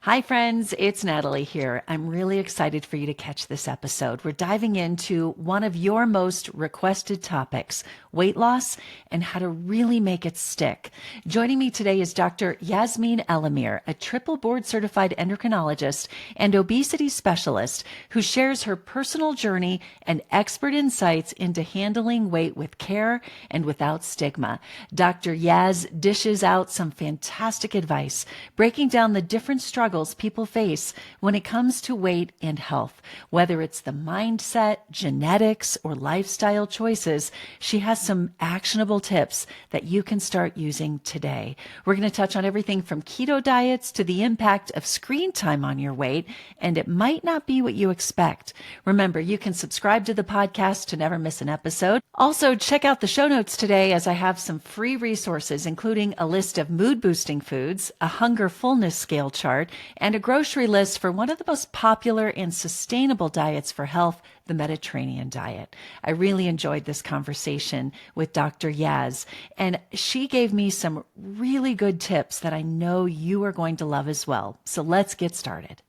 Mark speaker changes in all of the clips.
Speaker 1: Hi, friends. It's Natalie here. I'm really excited for you to catch this episode. We're diving into one of your most requested topics, weight loss and how to really make it stick. Joining me today is Dr. Yasmine Elamir, a triple board certified endocrinologist and obesity specialist who shares her personal journey and expert insights into handling weight with care and without stigma. Dr. Yaz dishes out some fantastic advice, breaking down the different struggles people face when it comes to weight and health. Whether it's the mindset, genetics, or lifestyle choices, she has some actionable tips that you can start using today. We're going to touch on everything from keto diets to the impact of screen time on your weight, and it might not be what you expect. Remember, you can subscribe to the podcast to never miss an episode. Also, check out the show notes today as I have some free resources, including a list of mood-boosting foods, a hunger fullness scale chart, and a grocery list for one of the most popular and sustainable diets for health, the Mediterranean diet. I really enjoyed this conversation with Dr. Yaz, and she gave me some really good tips that I know you are going to love as well. So let's get started.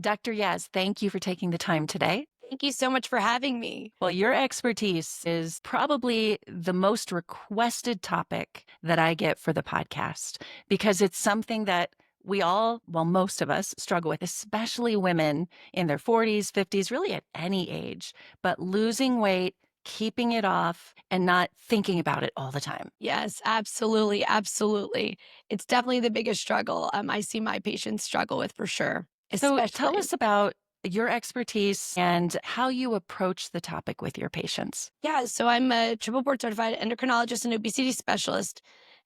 Speaker 1: Dr. Yaz, thank you for taking the time today.
Speaker 2: Thank you so much for having me.
Speaker 1: Well, your expertise is probably the most requested topic that I get for the podcast because it's something that we all, well, most of us struggle with, especially women in their 40s, 50s, really at any age, but losing weight, keeping it off, and not thinking about it all the time.
Speaker 2: Yes, absolutely. Absolutely. It's definitely the biggest struggle I see my patients struggle with for sure.
Speaker 1: So tell
Speaker 2: Especially.
Speaker 1: us about your expertise and how you approach the topic with your patients.
Speaker 2: Yeah, so I'm a triple board certified endocrinologist and obesity specialist.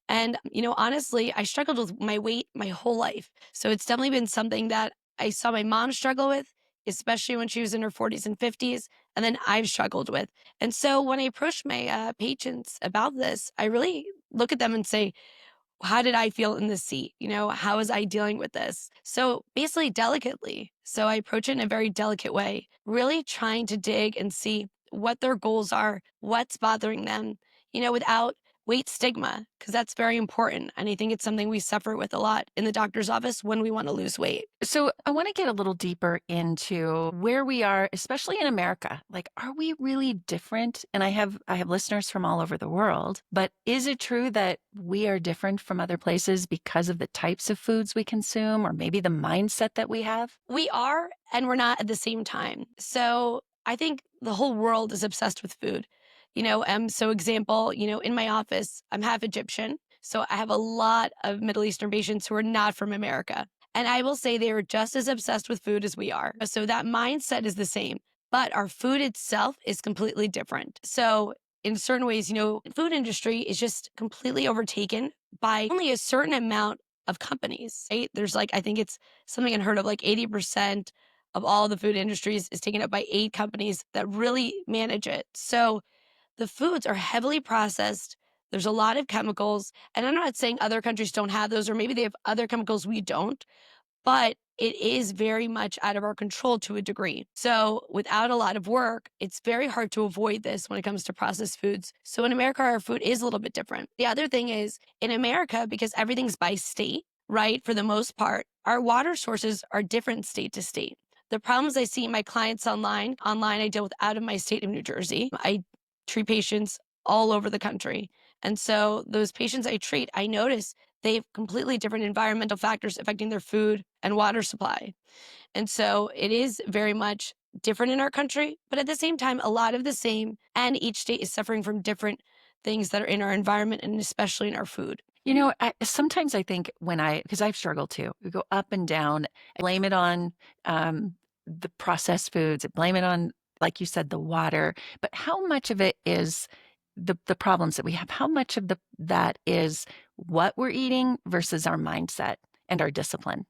Speaker 2: And, honestly, I struggled with my weight my whole life. So it's definitely been something that I saw my mom struggle with, especially when she was in her 40s and 50s. And then I've struggled with. And so when I approach my patients about this, I really look at them and say, how did I feel in this seat? How was I dealing with this? So basically, delicately. So I approach it in a very delicate way, really trying to dig and see what their goals are, what's bothering them, without weight stigma, because that's very important. And I think it's something we suffer with a lot in the doctor's office when we want to lose weight.
Speaker 1: So I want to get a little deeper into where we are, especially in America. Like, are we really different? And I have listeners from all over the world, but is it true that we are different from other places because of the types of foods we consume or maybe the mindset that we have?
Speaker 2: We are, and we're not at the same time. So I think the whole world is obsessed with food. So example, in my office, I'm half Egyptian. So I have a lot of Middle Eastern patients who are not from America. And I will say they are just as obsessed with food as we are. So that mindset is the same, but our food itself is completely different. So in certain ways, food industry is just completely overtaken by only a certain amount of companies, right? There's I think it's something unheard of, 80% of all the food industries is taken up by 8 companies that really manage it. So the foods are heavily processed. There's a lot of chemicals. And I'm not saying other countries don't have those, or maybe they have other chemicals we don't, but it is very much out of our control to a degree. So without a lot of work, it's very hard to avoid this when it comes to processed foods. So in America, our food is a little bit different. The other thing is in America, because everything's by state, right? For the most part, our water sources are different state to state. The problems I see in my clients online I deal with out of my state of New Jersey. I treat patients all over the country. And so those patients I treat, I notice they have completely different environmental factors affecting their food and water supply. And so it is very much different in our country, but at the same time, a lot of the same. And each state is suffering from different things that are in our environment and especially in our food.
Speaker 1: Sometimes I think because I've struggled too, we go up and down, I blame it on the processed foods, I blame it on, like you said, the water, but how much of it is the problems that we have? How much of that is what we're eating versus our mindset and our discipline?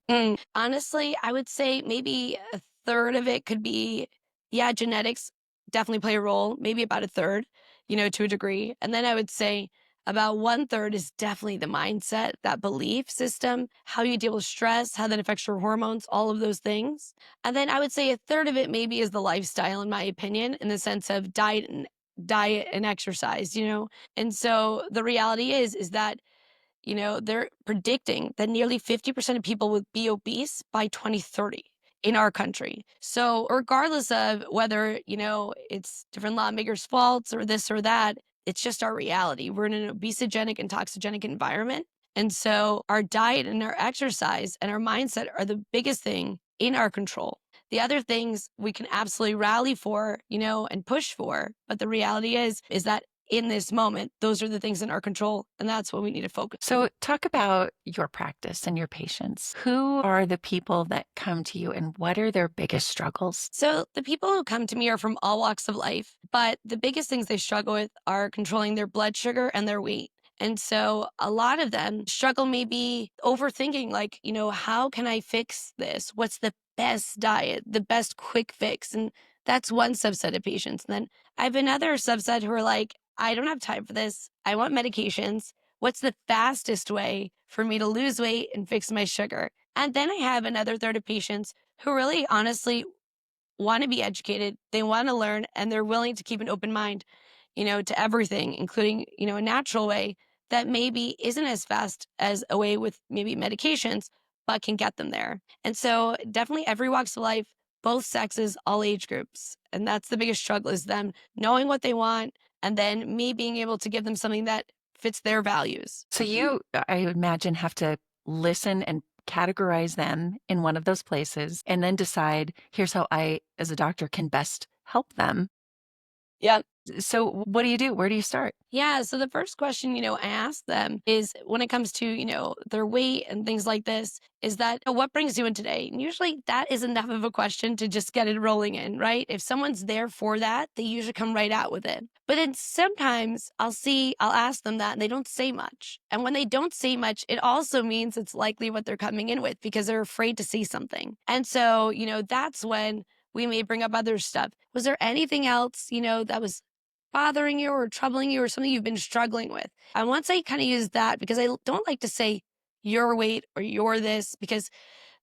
Speaker 2: Honestly, I would say maybe a third of it could be, yeah, genetics definitely play a role, maybe about a third, to a degree. And then I would say about 1/3 is definitely the mindset, that belief system, how you deal with stress, how that affects your hormones, all of those things. And then I would say a third of it maybe is the lifestyle, in my opinion, in the sense of diet and exercise. And so the reality is that they're predicting that nearly 50% of people will be obese by 2030 in our country. So regardless of whether, it's different lawmakers' faults or this or that, it's just our reality. We're in an obesogenic and toxigenic environment. And so our diet and our exercise and our mindset are the biggest thing in our control. The other things we can absolutely rally for, and push for. But the reality is that in this moment, those are the things in our control. And that's what we need to focus on.
Speaker 1: So, talk about your practice and your patients. Who are the people that come to you and what are their biggest struggles?
Speaker 2: So the people who come to me are from all walks of life, but the biggest things they struggle with are controlling their blood sugar and their weight. And so a lot of them struggle maybe overthinking, like, how can I fix this? What's the best diet, the best quick fix? And that's one subset of patients. And then I have another subset who are like, I don't have time for this. I want medications. What's the fastest way for me to lose weight and fix my sugar? And then I have another third of patients who really honestly want to be educated, they want to learn, and they're willing to keep an open mind, to everything, including, a natural way that maybe isn't as fast as a way with maybe medications, but can get them there. And so definitely every walks of life, both sexes, all age groups. And that's the biggest struggle is them knowing what they want and then me being able to give them something that fits their values.
Speaker 1: So, you, I would imagine, have to listen and categorize them in one of those places and then decide here's how I, as a doctor, can best help them.
Speaker 2: Yeah.
Speaker 1: So, what do you do? Where do you start?
Speaker 2: Yeah. So the first question, I ask them is when it comes to, their weight and things like this, is that what brings you in today? And usually that is enough of a question to just get it rolling in, right? If someone's there for that, they usually come right out with it. But then sometimes I'll ask them that and they don't say much. And when they don't say much, it also means it's likely what they're coming in with because they're afraid to see something. And so, that's when we may bring up other stuff. Was there anything else, that was bothering you or troubling you or something you've been struggling with? And once I kind of use that, because I don't like to say your weight or your this, because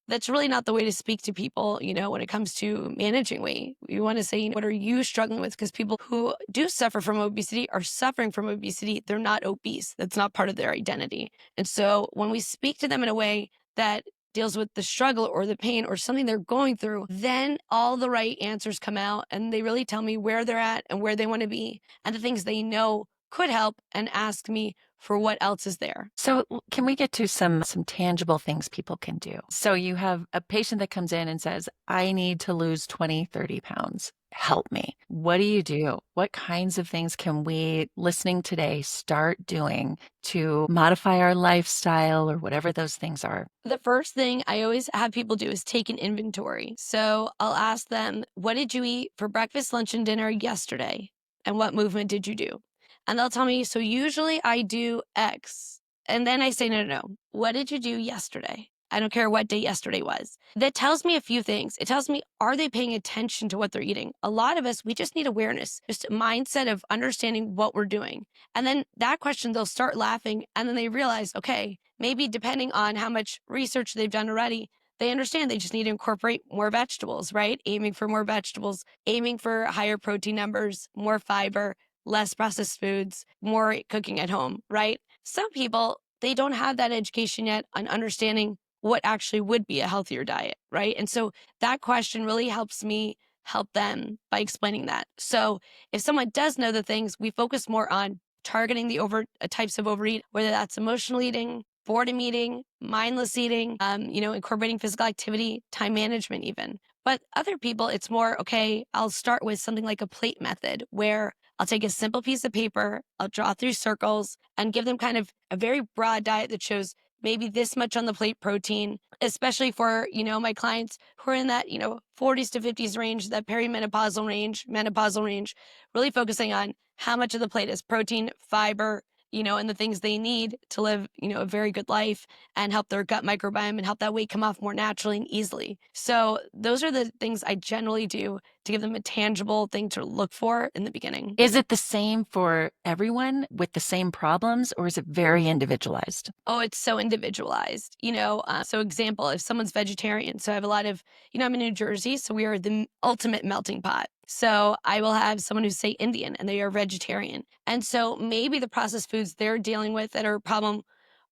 Speaker 2: that's really not the way to speak to people, when it comes to managing weight. You want to say, what are you struggling with? Because people who do suffer from obesity are suffering from obesity. They're not obese. That's not part of their identity. And so when we speak to them in a way that deals with the struggle or the pain or something they're going through, then all the right answers come out and they really tell me where they're at and where they want to be and the things they know could help and ask me for what else is there.
Speaker 1: So, can we get to some tangible things people can do? So, you have a patient that comes in and says, I need to lose 20, 30 pounds. Help me. What do you do? What kinds of things can we, listening today, start doing to modify our lifestyle or whatever those things are?
Speaker 2: The first thing I always have people do is take an inventory. So I'll ask them, what did you eat for breakfast, lunch, and dinner yesterday? And what movement did you do? And they'll tell me, so usually I do X. And then I say, no, no, no. What did you do yesterday? I don't care what day yesterday was. That tells me a few things. It tells me, are they paying attention to what they're eating? A lot of us, we just need awareness, just a mindset of understanding what we're doing. And then that question, they'll start laughing. And then they realize, okay, maybe depending on how much research they've done already, they understand they just need to incorporate more vegetables, right? Aiming for more vegetables, aiming for higher protein numbers, more fiber, less processed foods, more cooking at home, right? Some people, they don't have that education yet on understanding what actually would be a healthier diet, right? And so that question really helps me help them by explaining that. So if someone does know the things, we focus more on targeting the types of overeat, whether that's emotional eating, boredom eating, mindless eating, incorporating physical activity, time management even. But other people, it's more, okay, I'll start with something like a plate method where I'll take a simple piece of paper, I'll draw 3 circles and give them kind of a very broad diet that shows maybe this much on the plate protein, especially for, my clients who are in that, 40s to 50s range, that perimenopausal range, menopausal range, really focusing on how much of the plate is protein, fiber, and the things they need to live, a very good life and help their gut microbiome and help that weight come off more naturally and easily. So those are the things I generally do to give them a tangible thing to look for in the beginning.
Speaker 1: Is it the same for everyone with the same problems or is it very individualized?
Speaker 2: Oh, it's so individualized. So example, if someone's vegetarian, so I have a lot of, I'm in New Jersey, so we are the ultimate melting pot. So I will have someone who's say Indian and they are vegetarian. And so maybe the processed foods they're dealing with that are a problem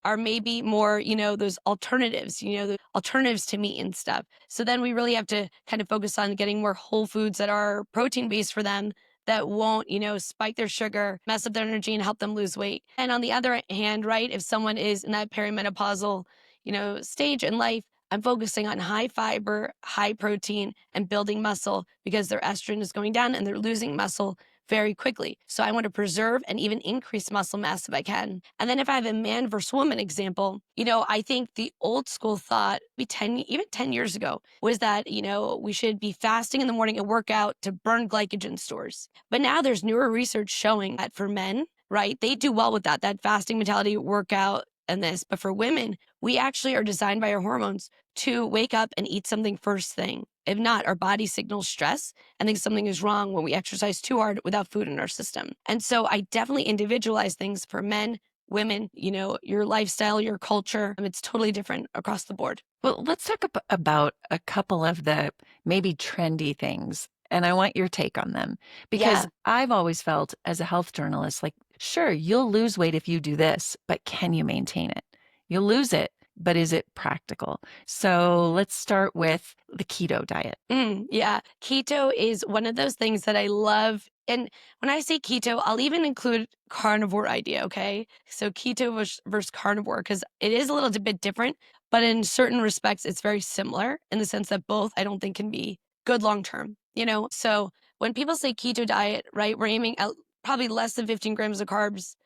Speaker 2: are maybe more, those alternatives, the alternatives to meat and stuff. So then we really have to kind of focus on getting more whole foods that are protein based for them, that won't, spike their sugar, mess up their energy, and help them lose weight. And on the other hand, right, if someone is in that perimenopausal, stage in life, I'm focusing on high fiber, high protein, and building muscle because their estrogen is going down and they're losing muscle very quickly. So I want to preserve and even increase muscle mass if I can. And then if I have a man versus woman example, I think the old school thought, even 10 years ago, was that, we should be fasting in the morning and work out to burn glycogen stores. But now there's newer research showing that for men, right, they do well with that fasting mentality, workout, and this. But for women, we actually are designed by our hormones to wake up and eat something first thing. If not, our body signals stress and thinks something is wrong when we exercise too hard without food in our system. And so I definitely individualize things for men, women, your lifestyle, your culture. It's totally different across the board.
Speaker 1: Well, let's talk about a couple of the maybe trendy things. And I want your take on them because
Speaker 2: Yeah.
Speaker 1: I've always felt as a health journalist, like, sure, you'll lose weight if you do this, but can you maintain it? You'll lose it, but is it practical? So let's start with the keto diet.
Speaker 2: Yeah. Keto is one of those things that I love. And when I say keto, I'll even include carnivore idea. Okay. So keto versus carnivore, because it is a little bit different, but in certain respects, it's very similar in the sense that both I don't think can be good long term. So when people say keto diet, right, we're aiming at probably less than 15 grams of carbs,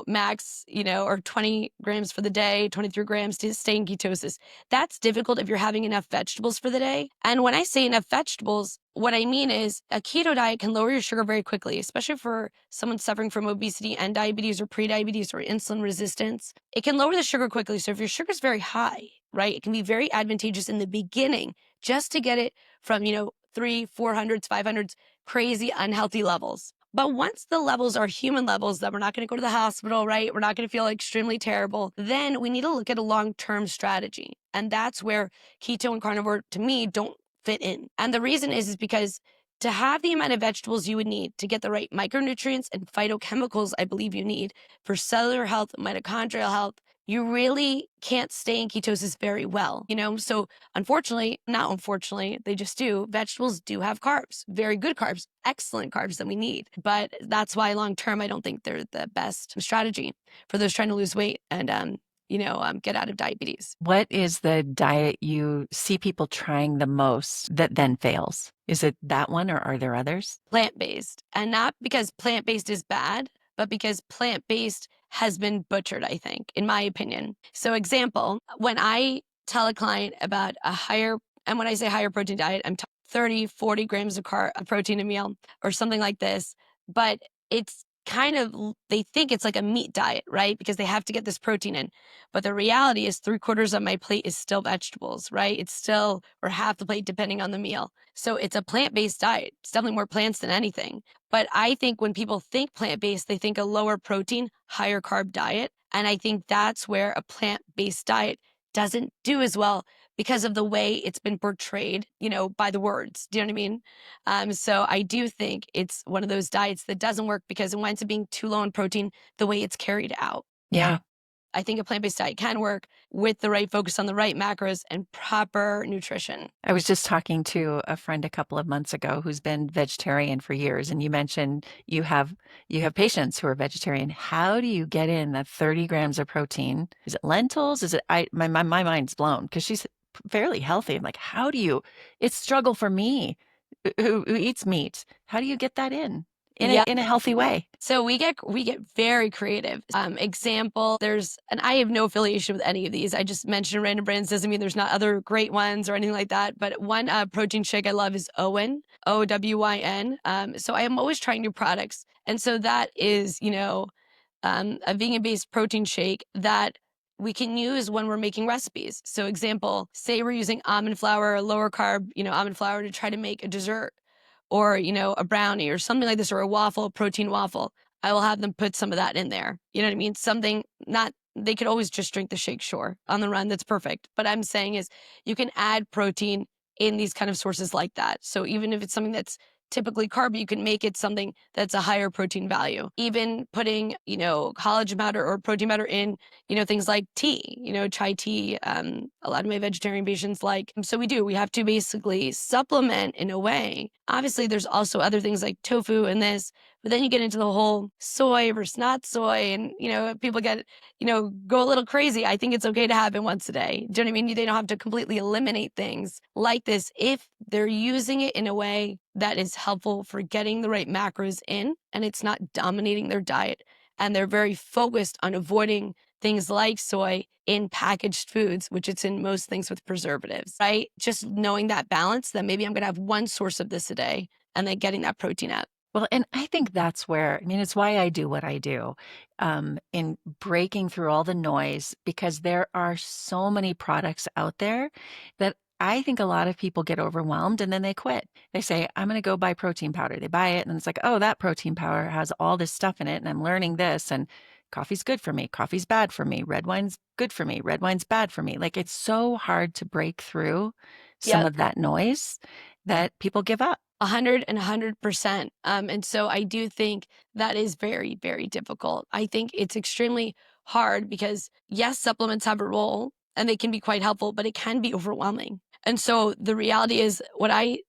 Speaker 2: max, or 20 grams for the day, 23 grams to stay in ketosis. That's difficult if you're having enough vegetables for the day. And when I say enough vegetables, what I mean is a keto diet can lower your sugar very quickly, especially for someone suffering from obesity and diabetes or prediabetes or insulin resistance. It can lower the sugar quickly. So if your sugar is very high, right, it can be very advantageous in the beginning just to get it from, 400s, 500s, crazy unhealthy levels. But once the levels are human levels that we're not going to go to the hospital, right? We're not going to feel extremely terrible. Then we need to look at a long-term strategy. And that's where keto and carnivore, to me, don't fit in. And the reason is because to have the amount of vegetables you would need to get the right micronutrients and phytochemicals I believe you need for cellular health, mitochondrial health, you really can't stay in ketosis very well, So not unfortunately, they just do. Vegetables do have carbs, very good carbs, excellent carbs that we need. But that's why long term, I don't think they're the best strategy for those trying to lose weight and, get out of diabetes.
Speaker 1: What is the diet you see people trying the most that then fails? Is it that one or are there others?
Speaker 2: Plant-based, and not because plant-based is bad, but because plant-based has been butchered, I think, in my opinion. So example, when I tell a client about and when I say higher protein diet, I'm 30, 40 grams of protein a meal or something like this, but it's kind of, they think it's like a meat diet, right? Because they have to get this protein in. But the reality is 3/4 of my plate is still vegetables, right? It's still, or half the plate depending on the meal. So it's a plant-based diet. It's definitely more plants than anything. But I think when people think plant-based, they think a lower protein, higher carb diet. And I think that's where a plant-based diet doesn't do as well because of the way it's been portrayed, by the words. Do you know what I mean? So I do think it's one of those diets that doesn't work because it winds up being too low in protein the way it's carried out.
Speaker 1: Yeah.
Speaker 2: I think a plant-based diet can work with the right focus on the right macros and proper nutrition.
Speaker 1: I was just talking to a friend a couple of months ago who's been vegetarian for years, and you mentioned you have patients who are vegetarian. How do you get in that 30 grams of protein? Is it lentils? Is it my mind's blown because she's fairly healthy. I'm like, how do you? It's struggle for me who eats meat. How do you get that in
Speaker 2: Yeah.
Speaker 1: a healthy way?
Speaker 2: So we get very creative. Example, and I have no affiliation with any of these. I just mentioned random brands, doesn't mean there's not other great ones or anything like that. But one protein shake I love is Owyn, OWYN. So I am always trying new products. And so that is, a vegan-based protein shake that we can use when we're making recipes. So example, say we're using almond flour, lower carb, almond flour to try to make a dessert or, a brownie or something like this, or a waffle, protein waffle. I will have them put some of that in there. You know what I mean? They could always just drink the shake, sure, on the run. That's perfect. But I'm saying is you can add protein in these kind of sources like that. So even if it's something that's typically carb, but you can make it something that's a higher protein value. Even putting, collagen powder or protein powder in, things like tea, chai tea, a lot of my vegetarian patients like. So we have to basically supplement in a way. Obviously, there's also other things like tofu and this, but then you get into the whole soy versus not soy, and, people get, go a little crazy. I think it's okay to have it once a day. Do you know what I mean? They don't have to completely eliminate things like this if they're using it in a way that is helpful for getting the right macros in and it's not dominating their diet. And they're very focused on avoiding things like soy in packaged foods, which it's in most things with preservatives, right? Just knowing that balance, that maybe I'm going to have one source of this a day and then getting that protein up.
Speaker 1: Well, and I think that's where, I mean, it's why I do what I do, in breaking through all the noise, because there are so many products out there that I think a lot of people get overwhelmed and then they quit. They say, I'm going to go buy protein powder. They buy it and it's like, oh, that protein powder has all this stuff in it and I'm learning this, and coffee's good for me. Coffee's bad for me. Red wine's good for me. Red wine's bad for me. Like, it's so hard to break through some
Speaker 2: Yep.
Speaker 1: of that noise that people give up.
Speaker 2: 100%. And so I do think that is very, very difficult. I think it's extremely hard because, yes, supplements have a role and they can be quite helpful, but it can be overwhelming. And so the reality is, what I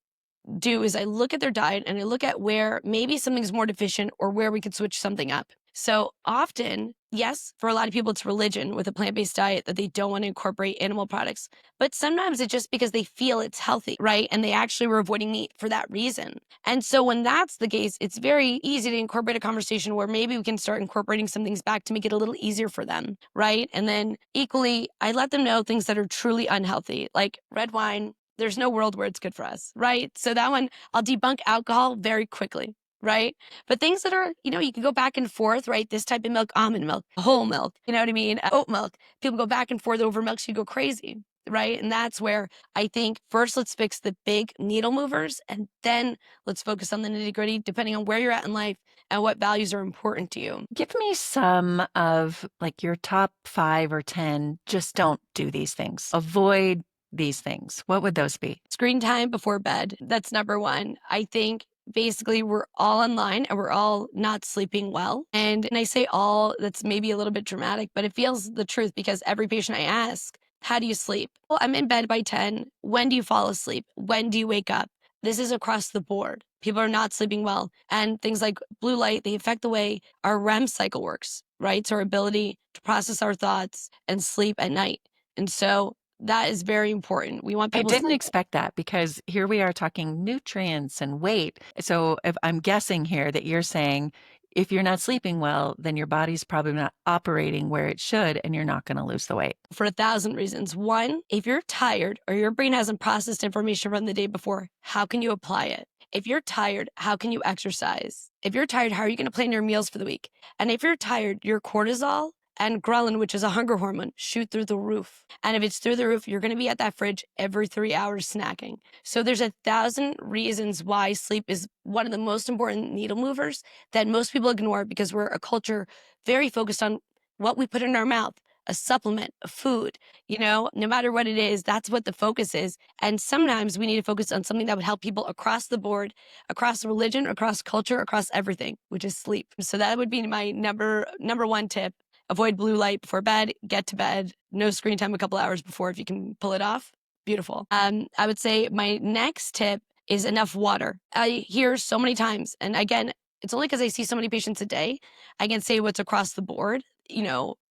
Speaker 2: do is I look at their diet and I look at where maybe something's more deficient or where we could switch something up. So often, yes, for a lot of people, it's religion with a plant-based diet that they don't want to incorporate animal products. But sometimes it's just because they feel it's healthy, right? And they actually were avoiding meat for that reason. And so when that's the case, it's very easy to incorporate a conversation where maybe we can start incorporating some things back to make it a little easier for them, right? And then equally, I let them know things that are truly unhealthy, like red wine. There's no world where it's good for us, right? So that one, I'll debunk alcohol very quickly, right? But things that are, you can go back and forth, right? This type of milk, almond milk, whole milk, you know what I mean? Oat milk. People go back and forth over milks, you go crazy, right? And that's where I think first let's fix the big needle movers and then let's focus on the nitty gritty, depending on where you're at in life and what values are important to you.
Speaker 1: Give me some of like your top 5 or 10, just don't do these things. Avoid these things. What would those be?
Speaker 2: Screen time before bed. That's number one. I think basically we're all online and we're all not sleeping well. And I say all, that's maybe a little bit dramatic, but it feels the truth because every patient I ask, how do you sleep? Well, I'm in bed by 10. When do you fall asleep? When do you wake up? This is across the board. People are not sleeping well. And things like blue light, they affect the way our REM cycle works, right? So our ability to process our thoughts and sleep at night. And so that is very important. We want
Speaker 1: I
Speaker 2: people
Speaker 1: didn't expect that, because here we are talking nutrients and weight. So if I'm guessing here that you're saying if you're not sleeping well, then your body's probably not operating where it should and you're not going to lose the weight.
Speaker 2: for 1,000 reasons. One, if you're tired or your brain hasn't processed information from the day before, how can you apply it? If you're tired, how can you exercise? If you're tired, how are you going to plan your meals for the week? And if you're tired, your cortisol and ghrelin, which is a hunger hormone, shoot through the roof. And if it's through the roof, you're going to be at that fridge every 3 hours snacking. So there's 1,000 reasons why sleep is one of the most important needle movers that most people ignore because we're a culture very focused on what we put in our mouth, a supplement, a food, no matter what it is, that's what the focus is. And sometimes we need to focus on something that would help people across the board, across religion, across culture, across everything, which is sleep. So that would be my number one tip. Avoid blue light before bed, get to bed, no screen time a couple hours before if you can pull it off. Beautiful. I would say my next tip is enough water. I hear so many times, and again, it's only because I see so many patients a day, I can say what's across the board,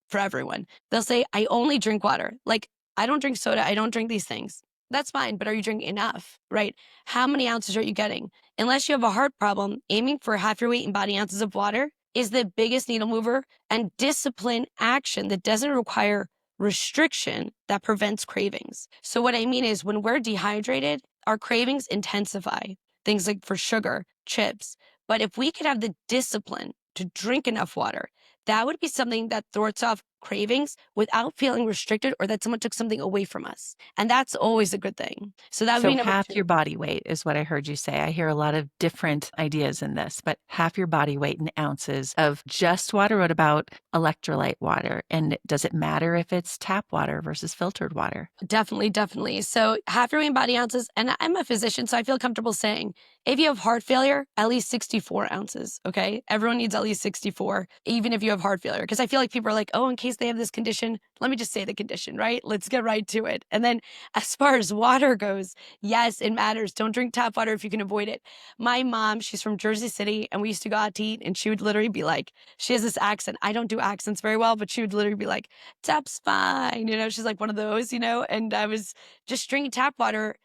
Speaker 2: for everyone. They'll say, I only drink water. Like, I don't drink soda. I don't drink these things. That's fine, but are you drinking enough, right? How many ounces are you getting? Unless you have a heart problem, aiming for half your weight in body ounces of water is the biggest needle mover, and discipline action that doesn't require restriction that prevents cravings. So what I mean is when we're dehydrated, our cravings intensify, things like for sugar, chips. But if we could have the discipline to drink enough water, that would be something that thwarts off cravings without feeling restricted or that someone took something away from us. And that's always a good thing. So that would
Speaker 1: So
Speaker 2: be number
Speaker 1: half
Speaker 2: 2.
Speaker 1: your body weight is what I heard you say. I hear a lot of different ideas in this, but half your body weight in ounces of just water. What about electrolyte water? And does it matter if it's tap water versus filtered water?
Speaker 2: Definitely, definitely. So half your main body ounces, and I'm a physician, so I feel comfortable saying if you have heart failure, at least 64 ounces, okay? Everyone needs at least 64, even if you have heart failure. Because I feel like people are like, oh, in case they have this condition, let me just say the condition, right? Let's get right to it. And then as far as water goes, yes, it matters. Don't drink tap water if you can avoid it. My mom, she's from Jersey City, and we used to go out to eat, and she would literally be like, she has this accent. I don't do accents very well, but she would literally be like, tap's fine. She's like one of those, and I was just drinking tap water,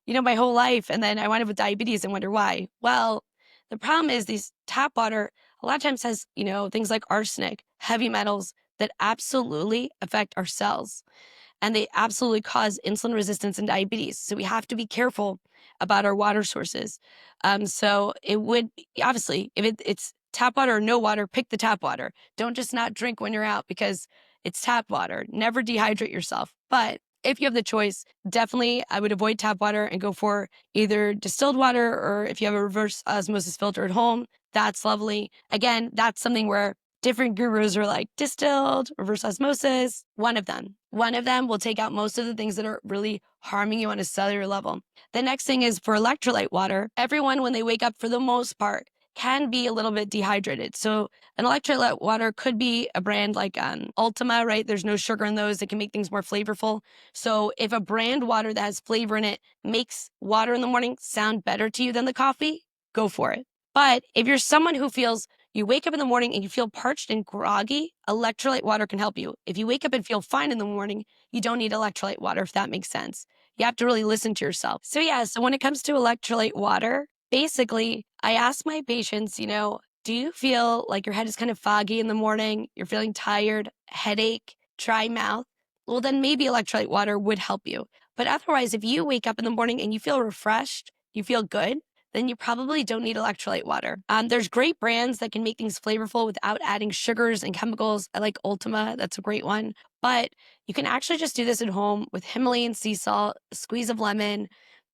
Speaker 2: my whole life. And then I wound up with diabetes and wonder why. Well, the problem is these tap water a lot of times has, things like arsenic, heavy metals that absolutely affect our cells and they absolutely cause insulin resistance and diabetes. So we have to be careful about our water sources. So it would obviously, if it's tap water or no water, pick the tap water. Don't just not drink when you're out because it's tap water. Never dehydrate yourself. But if you have the choice, definitely I would avoid tap water and go for either distilled water or if you have a reverse osmosis filter at home, that's lovely. Again, that's something where different gurus are like distilled, reverse osmosis, one of them. One of them will take out most of the things that are really harming you on a cellular level. The next thing is for electrolyte water. Everyone, when they wake up, for the most part, can be a little bit dehydrated. So an electrolyte water could be a brand like Ultima, right? There's no sugar in those. It can make things more flavorful. So if a brand water that has flavor in it makes water in the morning sound better to you than the coffee, go for it. But if you're someone who feels you wake up in the morning and you feel parched and groggy, electrolyte water can help you. If you wake up and feel fine in the morning, you don't need electrolyte water, if that makes sense. You have to really listen to yourself. So yeah, so when it comes to electrolyte water, basically, I ask my patients, do you feel like your head is kind of foggy in the morning? You're feeling tired, headache, dry mouth? Well, then maybe electrolyte water would help you. But otherwise, if you wake up in the morning and you feel refreshed, you feel good, then you probably don't need electrolyte water. There's great brands that can make things flavorful without adding sugars and chemicals. I like Ultima, that's a great one. But you can actually just do this at home with Himalayan sea salt, a squeeze of lemon,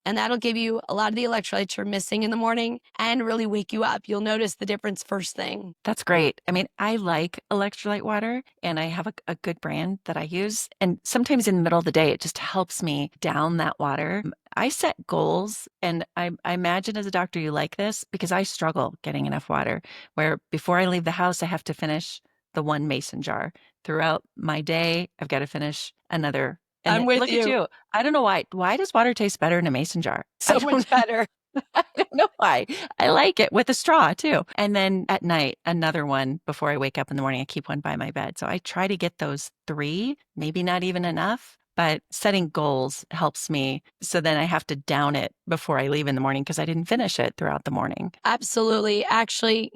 Speaker 2: and that'll give you a lot of the electrolytes you're missing in the morning and really wake you up. You'll notice the difference first thing.
Speaker 1: That's great. I mean, I like electrolyte water and I have a good brand that I use. And sometimes in the middle of the day, it just helps me down that water. I set goals and I imagine as a doctor, you like this because I struggle getting enough water where before I leave the house, I have to finish the one mason jar. Throughout my day, I've got to finish another. And
Speaker 2: I'm with
Speaker 1: look at
Speaker 2: you.
Speaker 1: you. I don't know why. Why does water taste better in a mason jar? I
Speaker 2: So much
Speaker 1: don't
Speaker 2: better.
Speaker 1: I don't know why. I like it with a straw too. And then at night, another one before I wake up in the morning. I keep one by my bed. So I try to get those 3, maybe not even enough, but setting goals helps me. So then I have to down it before I leave in the morning because I didn't finish it throughout the morning.
Speaker 2: Absolutely. Actually,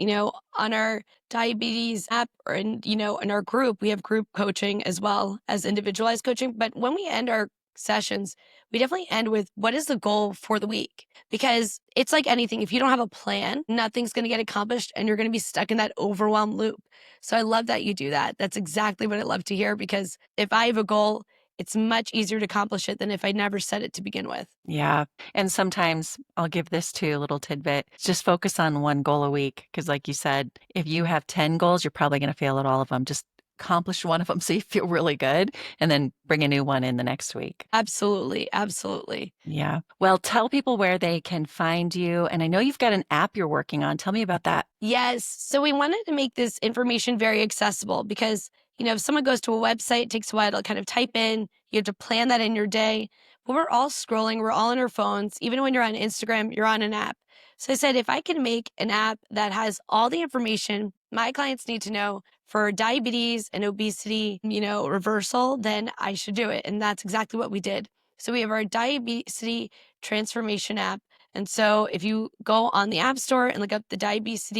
Speaker 2: on our diabetes app in our group, we have group coaching as well as individualized coaching. But when we end our sessions, we definitely end with what is the goal for the week? Because it's like anything. If you don't have a plan, nothing's going to get accomplished and you're going to be stuck in that overwhelmed loop. So I love that you do that. That's exactly what I love to hear because if I have a goal, it's much easier to accomplish it than if I never set it to begin with.
Speaker 1: Yeah. And sometimes I'll give this to you a little tidbit. Just focus on one goal a week. Because, like you said, if you have 10 goals, you're probably going to fail at all of them. Just accomplish one of them so you feel really good and then bring a new one in the next week.
Speaker 2: Absolutely. Absolutely.
Speaker 1: Yeah. Well, tell people where they can find you. And I know you've got an app you're working on. Tell me about that.
Speaker 2: Yes. So we wanted to make this information very accessible because, if someone goes to a website, it takes a while to kind of type in, you have to plan that in your day. But we're all scrolling, we're all on our phones. Even when you're on Instagram, you're on an app. So I said, if I can make an app that has all the information my clients need to know for diabetes and obesity, reversal, then I should do it. And that's exactly what we did. So we have our diabetes transformation app. And so if you go on the App Store and look up the diabetes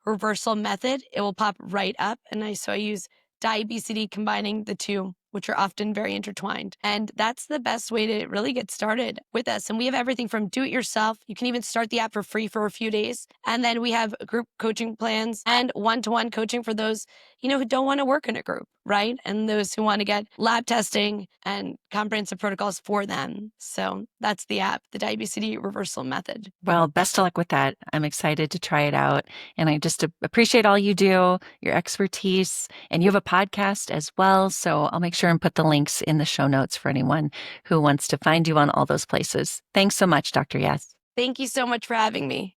Speaker 2: reversal method, it will pop right up. And I use diabetes combining the two, which are often very intertwined. And that's the best way to really get started with us. And we have everything from do it yourself. You can even start the app for free for a few days. And then we have group coaching plans and one-to-one coaching for those, who don't want to work in a group. right? And those who want to get lab testing and comprehensive protocols for them. So that's the app, the Diabesity Reversal Method.
Speaker 1: Well, best of luck with that. I'm excited to try it out. And I just appreciate all you do, your expertise, and you have a podcast as well. So I'll make sure and put the links in the show notes for anyone who wants to find you on all those places. Thanks so much, Dr. Yes.
Speaker 2: Thank you so much for having me.